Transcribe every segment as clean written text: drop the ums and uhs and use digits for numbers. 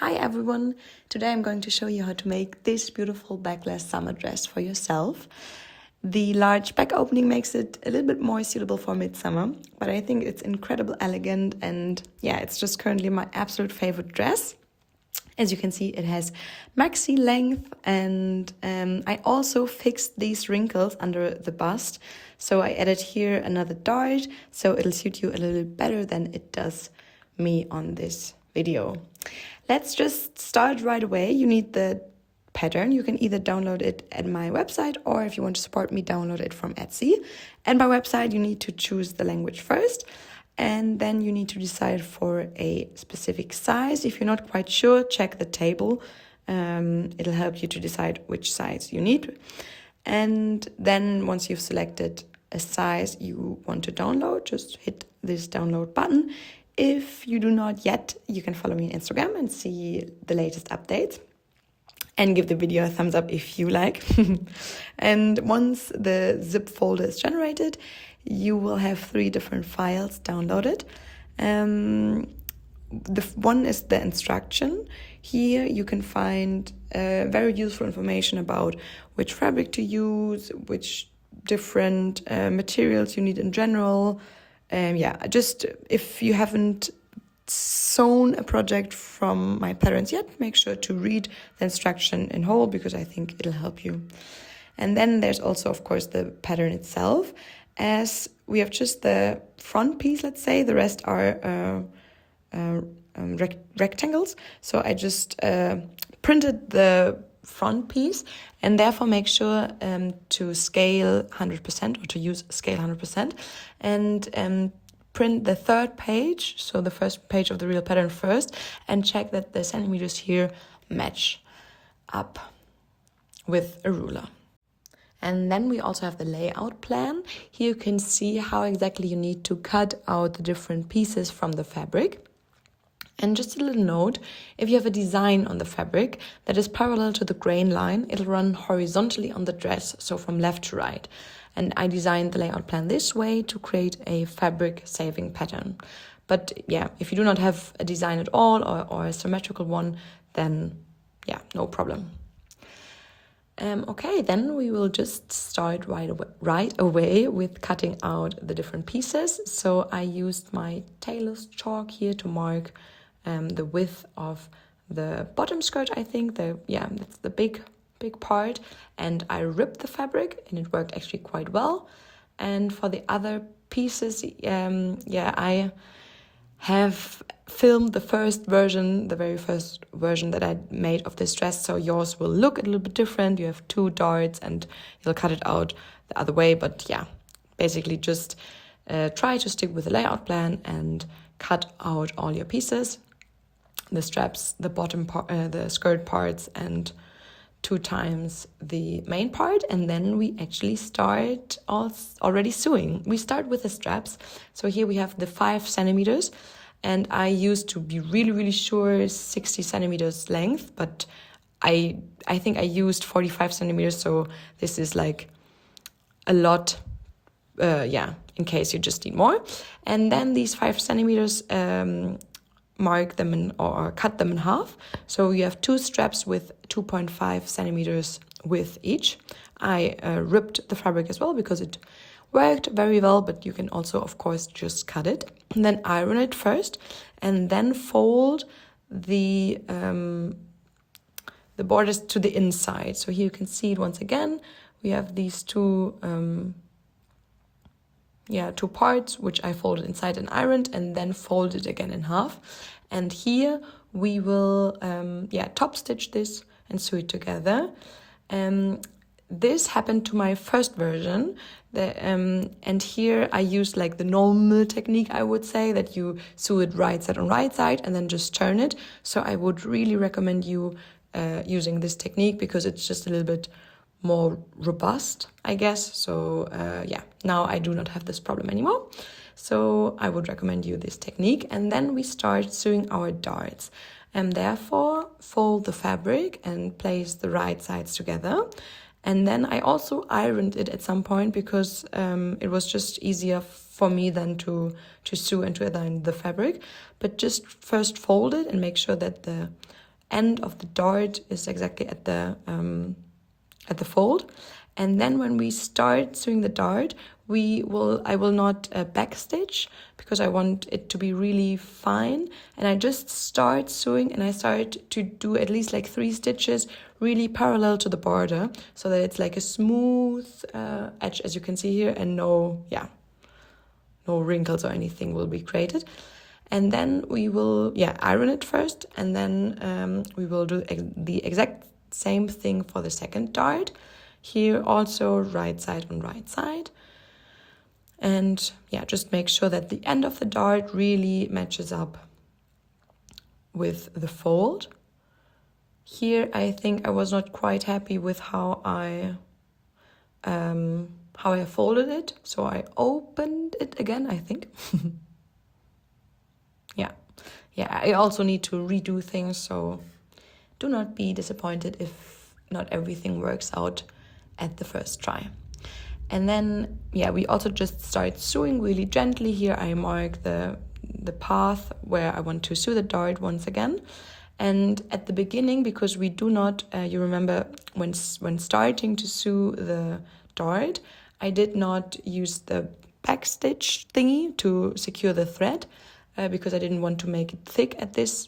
Hi everyone! Today I'm going to show you how to make this beautiful backless summer dress for yourself. The large back opening makes it a little bit more suitable for midsummer, but I think it's incredibly elegant and yeah, it's just currently my absolute favorite dress. As you can see, it has maxi length and I also fixed these wrinkles under the bust. So I added here another dart, so it'll suit you a little better than it does me on this video. Let's just start right away. You need the pattern. You can either download it at my website or if you want to support me, download it from Etsy. At my website, you need to choose the language first. And then you need to decide for a specific size. If you're not quite sure, check the table. It'll help you to decide which size you need. And then once you've selected a size you want to download, just hit this download button. If you do not yet, you can follow me on Instagram and see the latest updates. And give the video a thumbs up if you like. And once the zip folder is generated, you will have 3 different files downloaded. The one is the instruction. Here you can find very useful information about which fabric to use, which different materials you need in general. Just if you haven't sewn a project from my patterns yet, make sure to read the instruction in whole because I think it'll help you. And then there's also, of course, the pattern itself. As we have just the front piece, let's say, the rest are rectangles. So I just printed the front piece and therefore make sure to scale 100% or to use scale 100% and print the third page, so the first page of the real pattern first, and check that the centimeters here match up with a ruler. And then we also have the layout plan. Here you can see how exactly you need to cut out the different pieces from the fabric. And just a little note, if you have a design on the fabric that is parallel to the grain line, it'll run horizontally on the dress, so from left to right. And I designed the layout plan this way to create a fabric saving pattern. But yeah, if you do not have a design at all or a symmetrical one, then yeah, no problem. Okay, then we will just start right away with cutting out the different pieces. So I used my tailor's chalk here to mark the width of the bottom skirt, I think. That's the big part. And I ripped the fabric and it worked actually quite well. And for the other pieces, I have filmed the very first version that I made of this dress. So yours will look a little bit different. You have 2 darts and you'll cut it out the other way. But yeah, basically just try to stick with the layout plan and cut out all your pieces. The straps, the bottom part, the skirt parts, and 2 times the main part, and then we actually start already sewing. We start with the straps. So here we have the 5 centimeters, and I used to be really sure 60 centimeters length, but I think I used 45 centimeters, so this is like a lot, in case you just need more. And then these 5 centimeters, mark them or cut them in half. So you have 2 straps with 2.5 centimeters width each. I ripped the fabric as well because it worked very well, but you can also, of course, just cut it. And then iron it first and then fold the borders to the inside. So here you can see it once again. We have these 2 parts, which I folded inside and ironed and then folded again in half. And here we will, top stitch this and sew it together. This happened to my first version. And here I used like the normal technique, I would say, that you sew it right side on right side and then just turn it. So I would really recommend you using this technique because it's just a little bit more robust, I guess. So now I do not have this problem anymore. So I would recommend you this technique. And then we start sewing our darts. And therefore fold the fabric and place the right sides together. And then I also ironed it at some point because it was just easier for me than to sew and to align the fabric. But just first fold it and make sure that the end of the dart is exactly at the fold. And then when we start sewing the dart, I will not backstitch because I want it to be really fine. And I just start sewing and I start to do at least like 3 stitches really parallel to the border so that it's like a smooth edge, as you can see here, and no wrinkles or anything will be created. And then we will iron it first, and then we will do the exact same thing for the second dart. Here also right side on right side. And just make sure that the end of the dart really matches up with the fold. Here I think I was not quite happy with how I folded it, so I opened it again, I think. I also need to redo things, so do not be disappointed if not everything works out at the first try. And then we also just start sewing really gently. Here I mark the path where I want to sew the dart once again. And at the beginning, because we do not, you remember when starting to sew the dart, I did not use the backstitch thingy to secure the thread because I didn't want to make it thick at this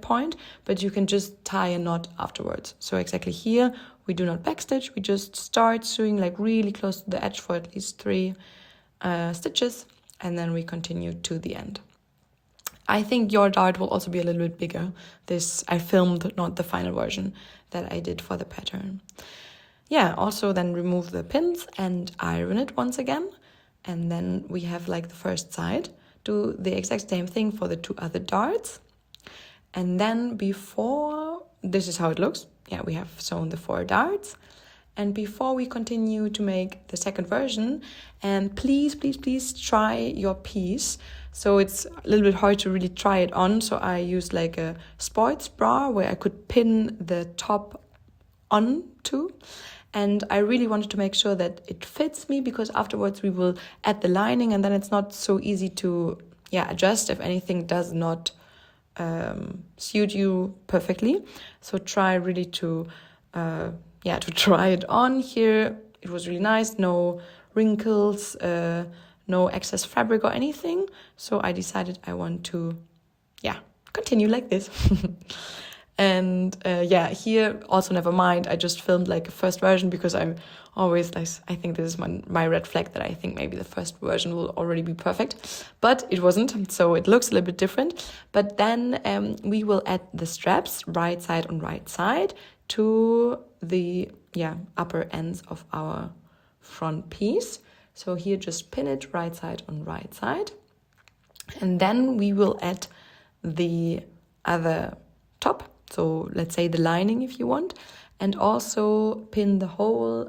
point, but you can just tie a knot afterwards. So exactly here, we do not backstitch, we just start sewing like really close to the edge for at least 3 stitches, and then we continue to the end. I think your dart will also be a little bit bigger. This I filmed, not the final version that I did for the pattern. Also then remove the pins and iron it once again. And then we have like the first side. Do the exact same thing for the 2 other darts. And then this is how it looks. We have sewn the 4 darts. And before we continue to make the second version, please try your piece. So it's a little bit hard to really try it on. So I used like a sports bra where I could pin the top onto. And I really wanted to make sure that it fits me, because afterwards we will add the lining and then it's not so easy to adjust if anything does not suit you perfectly. So try really to try it on. Here it was really nice, no wrinkles, no excess fabric or anything. So I decided I want to continue like this. And here also never mind, I just filmed like a first version because I'm always like, I think this is my red flag, that I think maybe the first version will already be perfect, but it wasn't, so it looks a little bit different. But then we will add the straps right side on right side to the upper ends of our front piece. So here just pin it right side on right side, and then we will add the other top. So let's say the lining if you want, and also pin the whole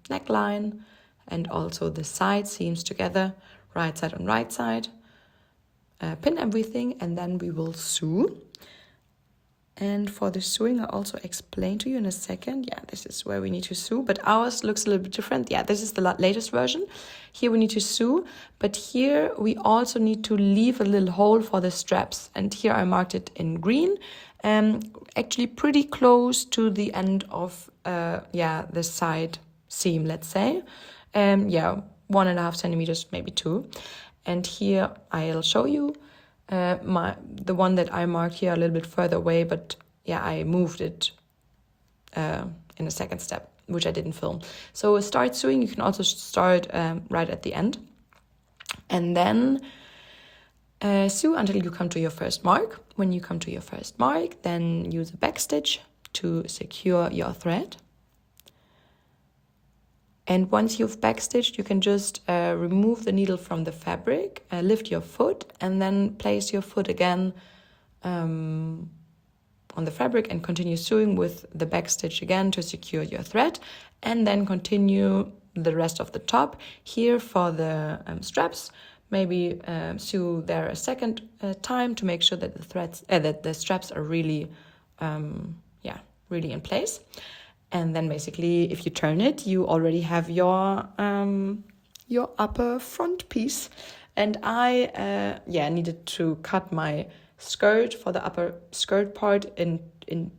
neckline and also the side seams together, right side on right side. Pin everything, and then we will sew. And for the sewing, I'll also explain to you in a second. This is where we need to sew, but ours looks a little bit different. This is the latest version. Here we need to sew, but here we also need to leave a little hole for the straps. And here I marked it in green, actually pretty close to the end of the side seam, let's say. 1.5 centimeters, maybe 2. And here I'll show you the one that I marked here a little bit further away, but I moved it in a second step, which I didn't film. So start sewing, you can also start right at the end, and then sew until you come to your first mark. When you come to your first mark, then use a back stitch to secure your thread. And once you've backstitched, you can just remove the needle from the fabric, lift your foot, and then place your foot again on the fabric and continue sewing with the backstitch again to secure your thread, and then continue the rest of the top. Here for the straps, maybe sew there a second time to make sure that the threads, that the straps are really, really in place. And then basically, if you turn it, you already have your upper front piece. And I needed to cut my skirt, for the upper skirt part in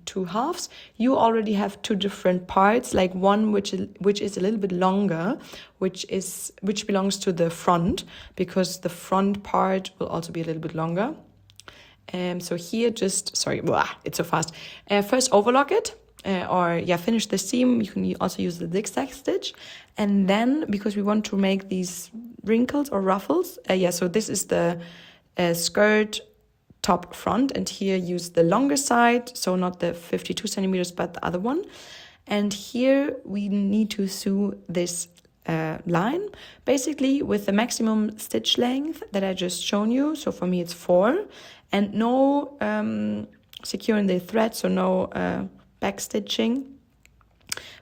two halves, you already have two different parts, like one which is a little bit longer, which belongs to the front, because the front part will also be a little bit longer. So here, just, sorry, blah, it's so fast. First overlock it, finish the seam. You can also use the zigzag stitch. And then, because we want to make these wrinkles or ruffles, so this is the skirt top front, and here use the longer side, so not the 52 centimeters, but the other one. And here we need to sew this line, basically with the maximum stitch length that I just shown you. So for me it's 4, and no securing the thread, so no back stitching,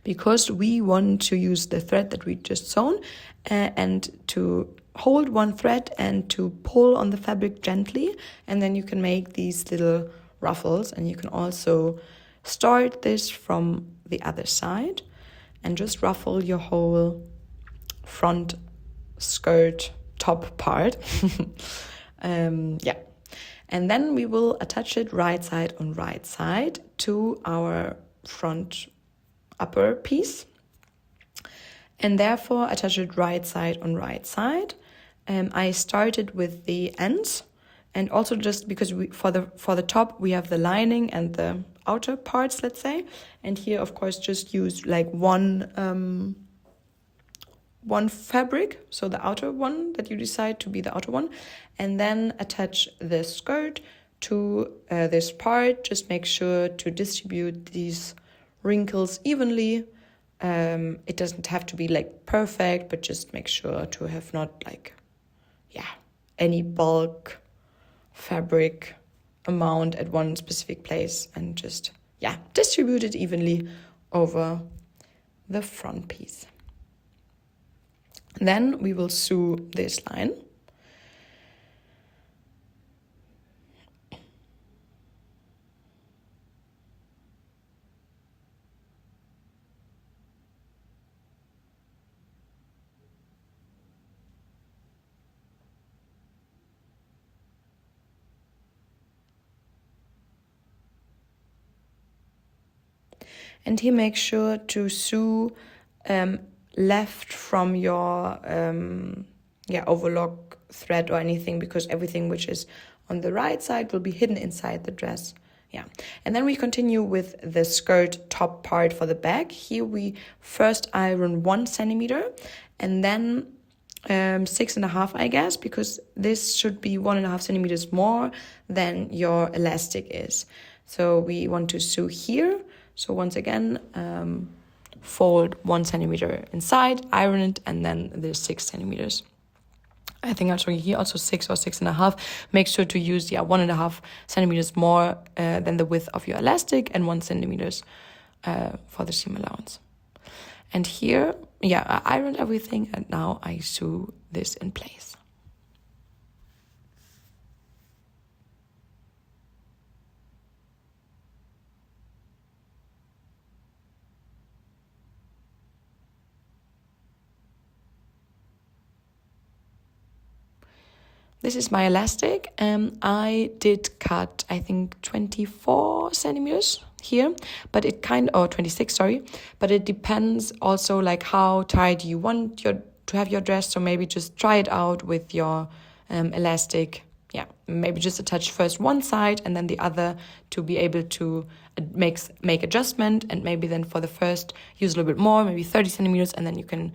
because we want to use the thread that we just sewn and to hold one thread and to pull on the fabric gently, and then you can make these little ruffles. And you can also start this from the other side and just ruffle your whole front skirt top part. And then we will attach it right side on right side to our front upper piece, and therefore attach it right side on right side. I started with the ends, and also just because for the top we have the lining and the outer parts, let's say, and here of course just use like one fabric, so the outer one that you decide to be the outer one, and then attach the skirt to this part. Just make sure to distribute these wrinkles evenly. It doesn't have to be like perfect, but just make sure to have not like any bulk fabric amount at one specific place, and just distribute it evenly over the front piece. Then we will sew this line. And here make sure to sew left from your overlock thread or anything, because everything which is on the right side will be hidden inside the dress. And then we continue with the skirt top part for the back. Here we first iron 1 centimeter and then 6.5, I guess, because this should be 1.5 centimeters more than your elastic is. So we want to sew here. So once again, fold 1 centimeter inside, iron it, and then there's 6 centimeters. I think I'll show you here also 6 or 6.5. Make sure to use 1.5 centimeters more than the width of your elastic, and 1 centimeters for the seam allowance. And here, I ironed everything, and now I sew this in place. This is my elastic. I did cut, I think, 24 centimeters here, but it 26, sorry. But it depends also like how tight you want to have your dress. So maybe just try it out with your elastic. Maybe just attach first one side and then the other to be able to make adjustment. And maybe then for the first use a little bit more, maybe 30 centimeters, and then you can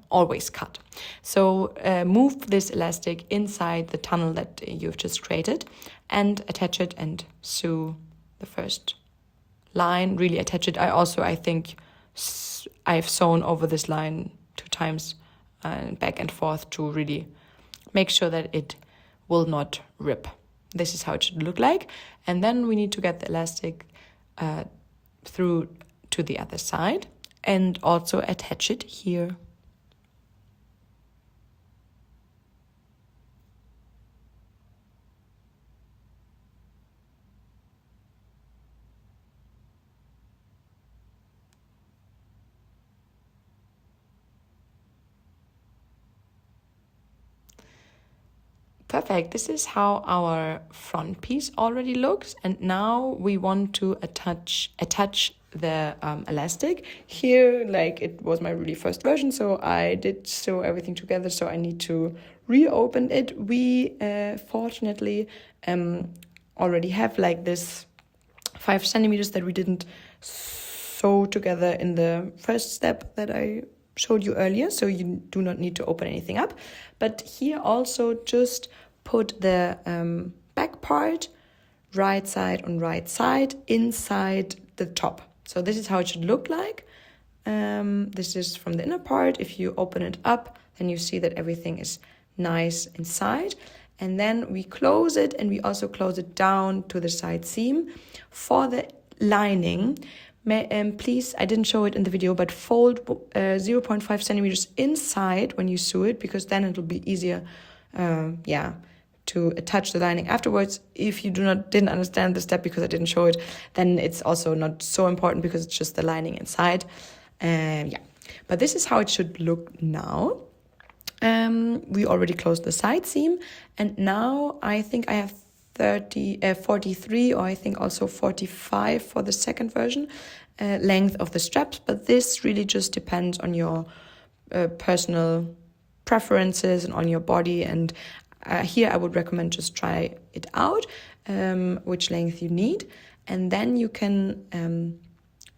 always cut. So move this elastic inside the tunnel that you've just created and attach it and sew the first line. Really attach it. I think I've sewn over this line 2 times back and forth to really make sure that it will not rip. This is how it should look like. And then we need to get the elastic through to the other side and also attach it here. Perfect. This is how our front piece already looks. And now we want to attach the elastic. Here, like, it was my really first version, so I did sew everything together, so I need to reopen it. We fortunately already have like this 5 centimeters that we didn't sew together in the first step that I showed you earlier, so you do not need to open anything up. But here also just put the back part right side on right side inside the top. So this is how it should look like. This is from the inner part. If you open it up, then you see that everything is nice inside. And then we close it, and we also close it down to the side seam. For the lining, please, I didn't show it in the video, but fold 0.5 centimeters inside when you sew it, because then it'll be easier to attach the lining afterwards. If you didn't understand the step because I didn't show it, then it's also not so important because it's just the lining inside. But this is how it should look now. We already closed the side seam, and now I think I have 43, or I think also 45 for the second version length of the straps, but this really just depends on your personal preferences and on your body. And here I would recommend just try it out, which length you need, and then you can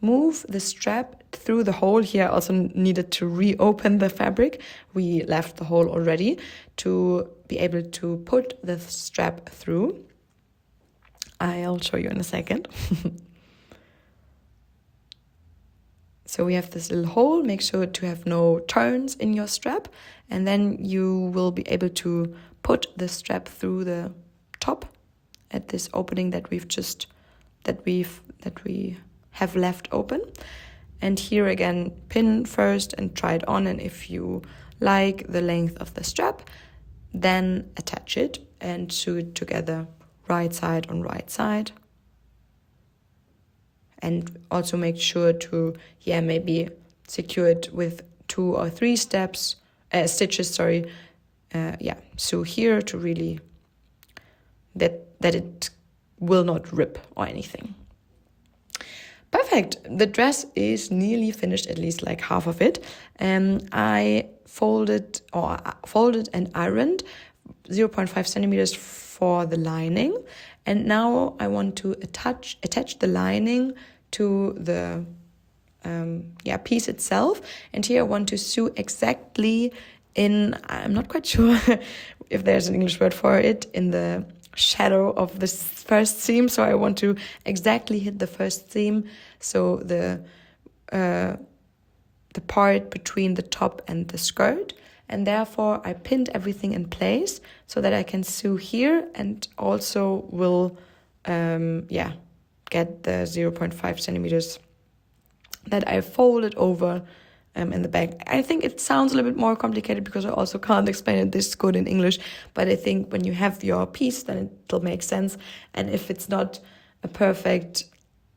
move the strap through the hole. Here I also needed to reopen the fabric. We left the hole already to be able to put the strap through. I'll show you in a second. So we have this little hole. Make sure to have no turns in your strap, and then you will be able to put the strap through the top at this opening that we have left open. And here again, pin first and try it on, and if you like the length of the strap, then attach it and sew it together right side on right side. And also make sure to maybe secure it with 2 or 3 stitches, so here to really that it will not rip or anything. Perfect. The dress is nearly finished, at least like half of it. I folded and ironed 0.5 centimeters for the lining, and now I want to attach the lining to the piece itself. And here I want to sew exactly in, I'm not quite sure if there's an English word for it, in the shadow of this first seam. So I want to exactly hit the first seam, so the part between the top and the skirt. And therefore I pinned everything in place so that I can sew here, and also will get the 0.5 centimeters that I folded over in the back. I think it sounds a little bit more complicated because I also can't explain it this good in English, but I think when you have your piece, then it'll make sense. And if it's not a perfect,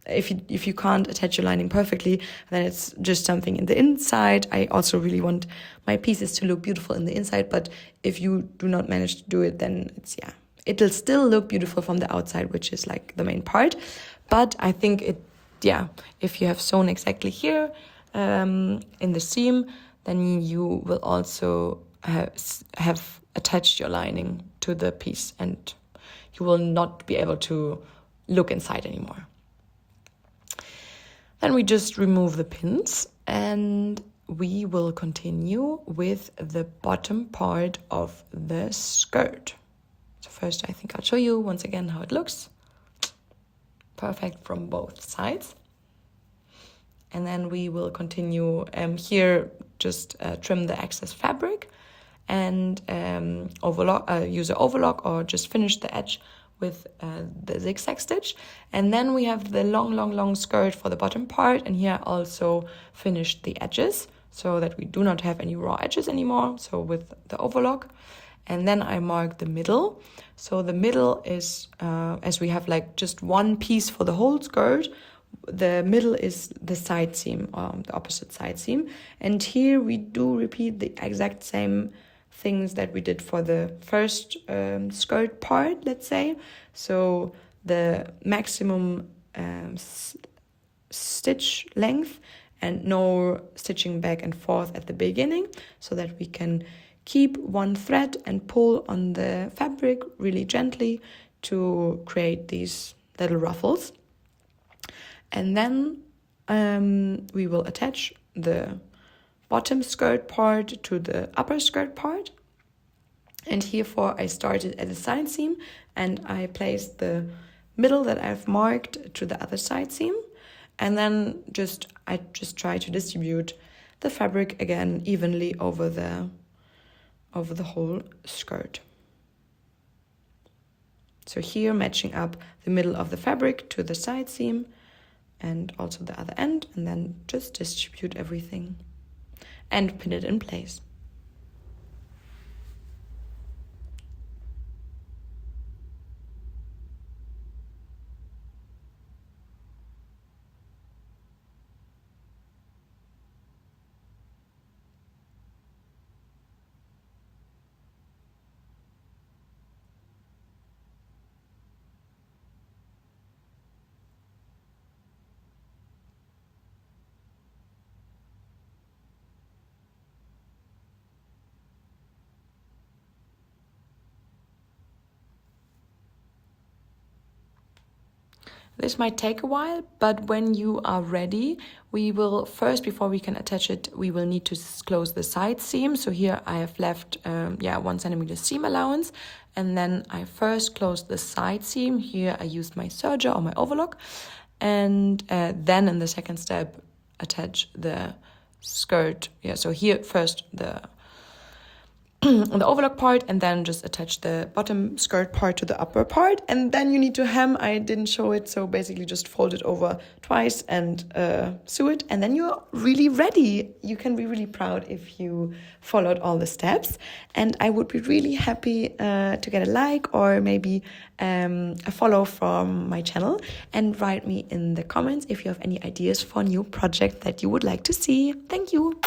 if you can't attach your lining perfectly, then it's just something in the inside. I also really want my pieces to look beautiful in the inside, but if you do not manage to do it, then it'll still look beautiful from the outside, which is like the main part. But I think if you have sewn exactly here in the seam, then you will also have attached your lining to the piece, and you will not be able to look inside anymore. Then we just remove the pins, and we will continue with the bottom part of the skirt. So first, I think I'll show you once again how it looks. Perfect from both sides. And then we will continue here, just trim the excess fabric and use an overlock, or just finish the edge with the zigzag stitch. And then we have the long skirt for the bottom part, and here I also finished the edges so that we do not have any raw edges anymore, so with the overlock. And then I mark the middle. So the middle is, as we have like just one piece for the whole skirt, the middle is the side seam, the opposite side seam. And here we do repeat the exact same things that we did for the first skirt part, let's say. So the maximum stitch length and no stitching back and forth at the beginning, so that we can keep one thread and pull on the fabric really gently to create these little ruffles. And then we will attach the bottom skirt part to the upper skirt part. And herefore I started at the side seam and I placed the middle that I've marked to the other side seam. And then I just try to distribute the fabric again evenly over the whole skirt. So here matching up the middle of the fabric to the side seam and also the other end, and then just distribute everything and pin it in place. This might take a while, but when you are ready, we will first, before we can attach it, we will need to close the side seam. So here I have left 1 centimeter seam allowance, and then I first closed the side seam. Here I used my serger or my overlock, and then in the second step attach the skirt. So here first the overlock part, and then just attach the bottom skirt part to the upper part, and then you need to hem. I didn't show it, so basically just fold it over twice and sew it, and then you're really ready. You can be really proud if you followed all the steps, and I would be really happy to get a like or maybe a follow from my channel, and write me in the comments if you have any ideas for a new project that you would like to see. Thank you.